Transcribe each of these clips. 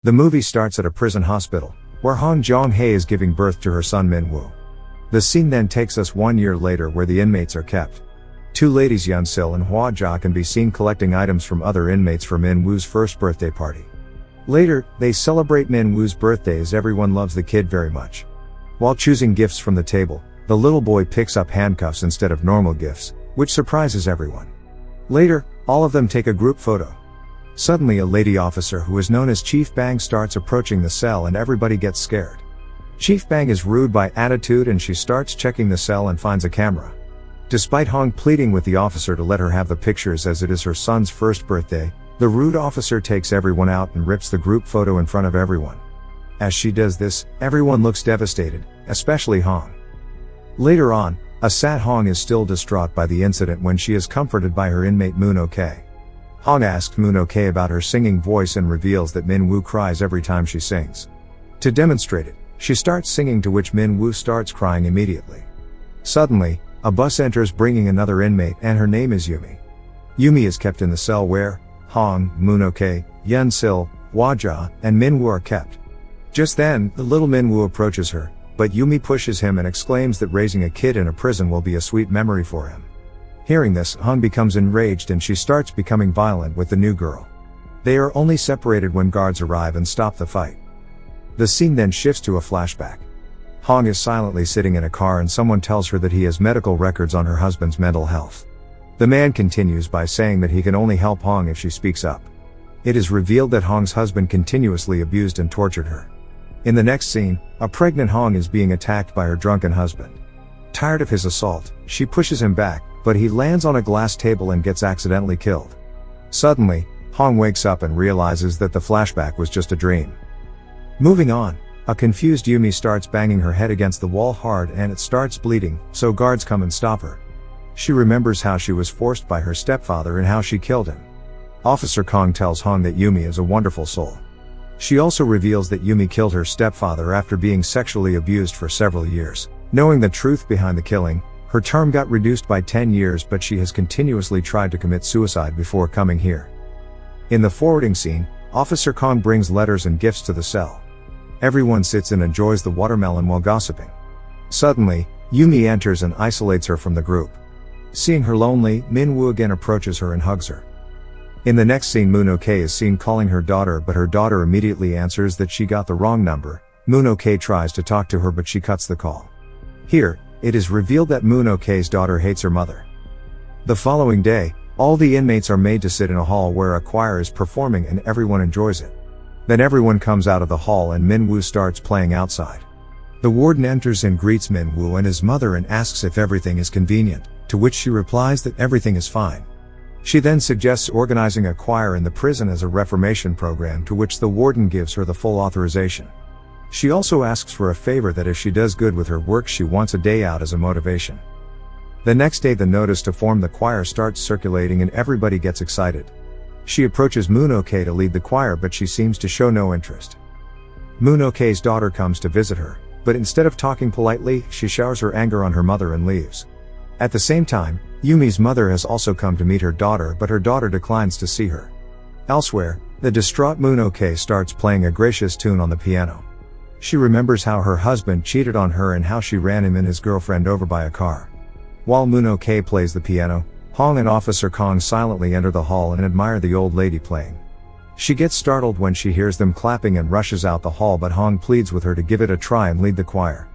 The movie starts at a prison hospital, where Jeong-hye is giving birth to her son Min-woo. The scene then takes us 1 year later where the inmates are kept. Two ladies Yeon-sil and Hwa-ja can be seen collecting items from other inmates for Min-woo's first birthday party. Later, they celebrate Min-woo's birthday as everyone loves the kid very much. While choosing gifts from the table, the little boy picks up handcuffs instead of normal gifts, which surprises everyone. Later, all of them take a group photo. Suddenly a lady officer who is known as Chief Bang starts approaching the cell and everybody gets scared. Chief Bang is rude by attitude and she starts checking the cell and finds a camera. Despite Hong pleading with the officer to let her have the pictures as it is her son's first birthday, the rude officer takes everyone out and rips the group photo in front of everyone. As she does this, everyone looks devastated, especially Hong. Later on, a sad Hong is still distraught by the incident when she is comforted by her inmate Moon-ok. Hong asks Moon-ok about her singing voice and reveals that Min-woo cries every time she sings. To demonstrate it, she starts singing, to which Min-woo starts crying immediately. Suddenly, a bus enters bringing another inmate and her name is Yumi. Yumi is kept in the cell where Hong, Moon-ok, Yeon-sil, Hwa-ja, and Min-woo are kept. Just then, the little Min-woo approaches her, but Yumi pushes him and exclaims that raising a kid in a prison will be a sweet memory for him. Hearing this, Hong becomes enraged and she starts becoming violent with the new girl. They are only separated when guards arrive and stop the fight. The scene then shifts to a flashback. Hong is silently sitting in a car and someone tells her that he has medical records on her husband's mental health. The man continues by saying that he can only help Hong if she speaks up. It is revealed that Hong's husband continuously abused and tortured her. In the next scene, a pregnant Hong is being attacked by her drunken husband. Tired of his assault, she pushes him back, but he lands on a glass table and gets accidentally killed. Suddenly, Hong wakes up and realizes that the flashback was just a dream. Moving on, a confused Yumi starts banging her head against the wall hard and it starts bleeding, so guards come and stop her. She remembers how she was forced by her stepfather and how she killed him. Officer Kong tells Hong that Yumi is a wonderful soul. She also reveals that Yumi killed her stepfather after being sexually abused for several years. Knowing the truth behind the killing, her term got reduced by 10 years, but she has continuously tried to commit suicide before coming here. In the forwarding scene, Officer Kong brings letters and gifts to the cell. Everyone sits and enjoys the watermelon while gossiping. Suddenly, Yumi enters and isolates her from the group. Seeing her lonely, Min-woo again approaches her and hugs her. In the next scene, Moon-ok is seen calling her daughter, but her daughter immediately answers that she got the wrong number. Moon-ok tries to talk to her but she cuts the call. Here, it is revealed that Moon-ok's daughter hates her mother. The following day, all the inmates are made to sit in a hall where a choir is performing and everyone enjoys it. Then everyone comes out of the hall and Min-woo starts playing outside. The warden enters and greets Min-woo and his mother and asks if everything is convenient, to which she replies that everything is fine. She then suggests organizing a choir in the prison as a reformation program, to which the warden gives her the full authorization. She also asks for a favor, that if she does good with her work she wants a day out as a motivation. The next day the notice to form the choir starts circulating and everybody gets excited. She approaches Moon-ok to lead the choir but she seems to show no interest. Moon-ok's daughter comes to visit her, but instead of talking politely, she showers her anger on her mother and leaves. At the same time, Yumi's mother has also come to meet her daughter, but her daughter declines to see her. Elsewhere, the distraught Moon-ok starts playing a gracious tune on the piano. She remembers how her husband cheated on her and how she ran him and his girlfriend over by a car. While Moon-ok plays the piano, Hong and Officer Kong silently enter the hall and admire the old lady playing. She gets startled when she hears them clapping and rushes out the hall, but Hong pleads with her to give it a try and lead the choir.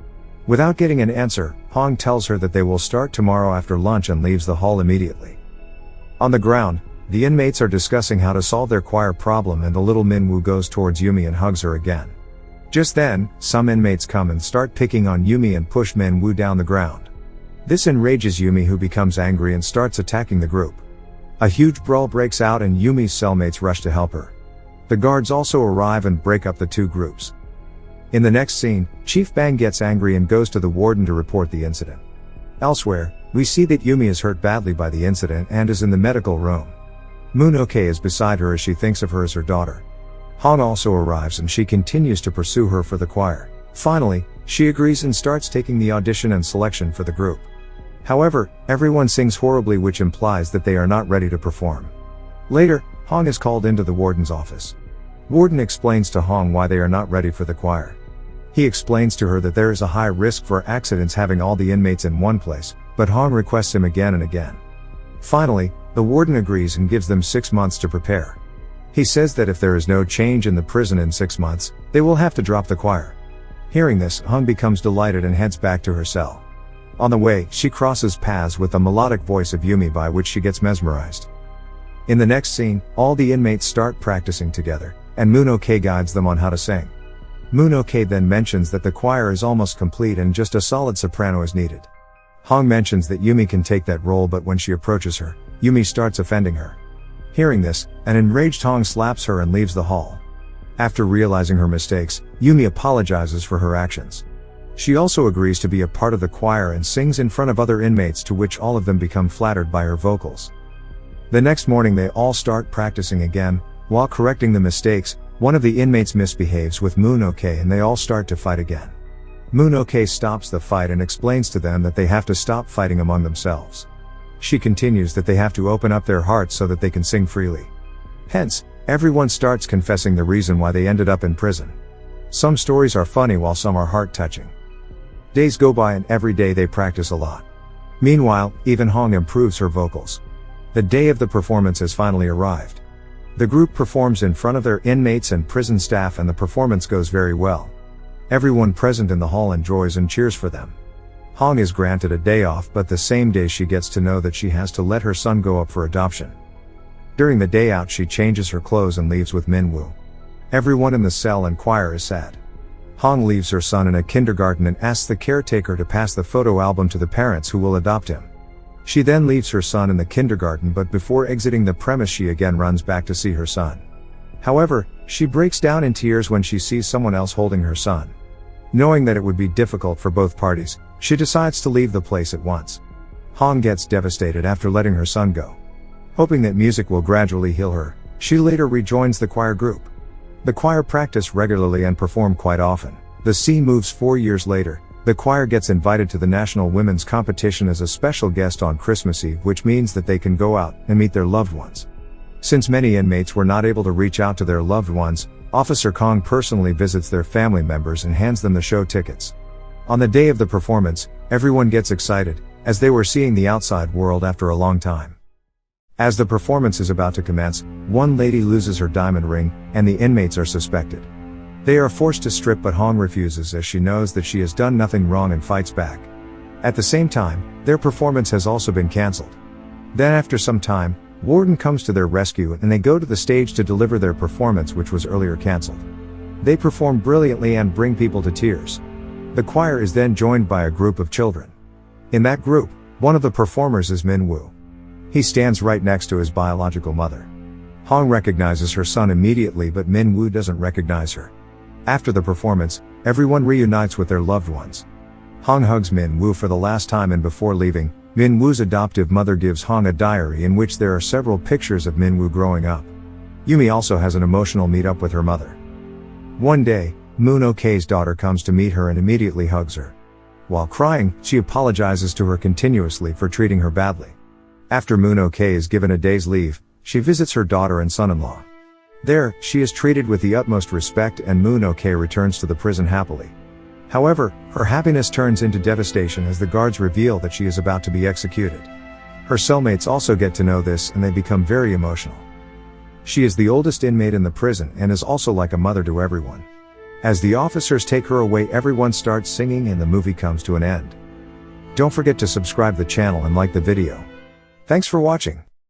Without getting an answer, Hong tells her that they will start tomorrow after lunch and leaves the hall immediately. On the ground, the inmates are discussing how to solve their choir problem and the little Min-woo goes towards Yumi and hugs her again. Just then, some inmates come and start picking on Yumi and push Min-woo down the ground. This enrages Yumi, who becomes angry and starts attacking the group. A huge brawl breaks out and Yumi's cellmates rush to help her. The guards also arrive and break up the two groups. In the next scene, Chief Bang gets angry and goes to the warden to report the incident. Elsewhere, we see that Yumi is hurt badly by the incident and is in the medical room. Moon-ok is beside her as she thinks of her as her daughter. Hong also arrives and she continues to pursue her for the choir. Finally, she agrees and starts taking the audition and selection for the group. However, everyone sings horribly, which implies that they are not ready to perform. Later, Hong is called into the warden's office. Warden explains to Hong why they are not ready for the choir. He explains to her that there is a high risk for accidents having all the inmates in one place, but Hong requests him again and again. Finally, the warden agrees and gives them 6 months to prepare. He says that if there is no change in the prison in 6 months, they will have to drop the choir. Hearing this, Hong becomes delighted and heads back to her cell. On the way, she crosses paths with the melodic voice of Yumi, by which she gets mesmerized. In the next scene, all the inmates start practicing together, and Moon-ok guides them on how to sing. Moon-ok then mentions that the choir is almost complete and just a solid soprano is needed. Hong mentions that Yumi can take that role, but when she approaches her, Yumi starts offending her. Hearing this, an enraged Hong slaps her and leaves the hall. After realizing her mistakes, Yumi apologizes for her actions. She also agrees to be a part of the choir and sings in front of other inmates, to which all of them become flattered by her vocals. The next morning they all start practicing again. While correcting the mistakes, one of the inmates misbehaves with Moon-ok and they all start to fight again. Moon-ok stops the fight and explains to them that they have to stop fighting among themselves. She continues that they have to open up their hearts so that they can sing freely. Hence, everyone starts confessing the reason why they ended up in prison. Some stories are funny while some are heart-touching. Days go by and every day they practice a lot. Meanwhile, even Hong improves her vocals. The day of the performance has finally arrived. The group performs in front of their inmates and prison staff and the performance goes very well. Everyone present in the hall enjoys and cheers for them. Hong is granted a day off, but the same day she gets to know that she has to let her son go up for adoption. During the day out she changes her clothes and leaves with Min-woo. Everyone in the cell and choir is sad. Hong leaves her son in a kindergarten and asks the caretaker to pass the photo album to the parents who will adopt him. She then leaves her son in the kindergarten, but before exiting the premise she again runs back to see her son. However, she breaks down in tears when she sees someone else holding her son. Knowing that it would be difficult for both parties, she decides to leave the place at once. Hong gets devastated after letting her son go. Hoping that music will gradually heal her, she later rejoins the choir group. The choir practice regularly and perform quite often. The scene moves 4 years later. The choir gets invited to the National Women's Competition as a special guest on Christmas Eve, which means that they can go out and meet their loved ones. Since many inmates were not able to reach out to their loved ones, Officer Kong personally visits their family members and hands them the show tickets. On the day of the performance, everyone gets excited, as they were seeing the outside world after a long time. As the performance is about to commence, one lady loses her diamond ring, and the inmates are suspected. They are forced to strip, but Hong refuses as she knows that she has done nothing wrong and fights back. At the same time, their performance has also been cancelled. Then after some time, Warden comes to their rescue and they go to the stage to deliver their performance, which was earlier cancelled. They perform brilliantly and bring people to tears. The choir is then joined by a group of children. In that group, one of the performers is Min-woo. He stands right next to his biological mother. Hong recognizes her son immediately, but Min-woo doesn't recognize her. After the performance, everyone reunites with their loved ones. Hong hugs Min-woo for the last time, and before leaving, Min-woo's adoptive mother gives Hong a diary in which there are several pictures of Min-woo growing up. Yumi also has an emotional meet-up with her mother. One day, Moon-ok's daughter comes to meet her and immediately hugs her. While crying, she apologizes to her continuously for treating her badly. After Moon-ok is given a day's leave, she visits her daughter and son-in-law. There, she is treated with the utmost respect and Moon-ok returns to the prison happily. However, her happiness turns into devastation as the guards reveal that she is about to be executed. Her cellmates also get to know this and they become very emotional. She is the oldest inmate in the prison and is also like a mother to everyone. As the officers take her away, everyone starts singing and the movie comes to an end. Don't forget to subscribe the channel and like the video. Thanks for watching.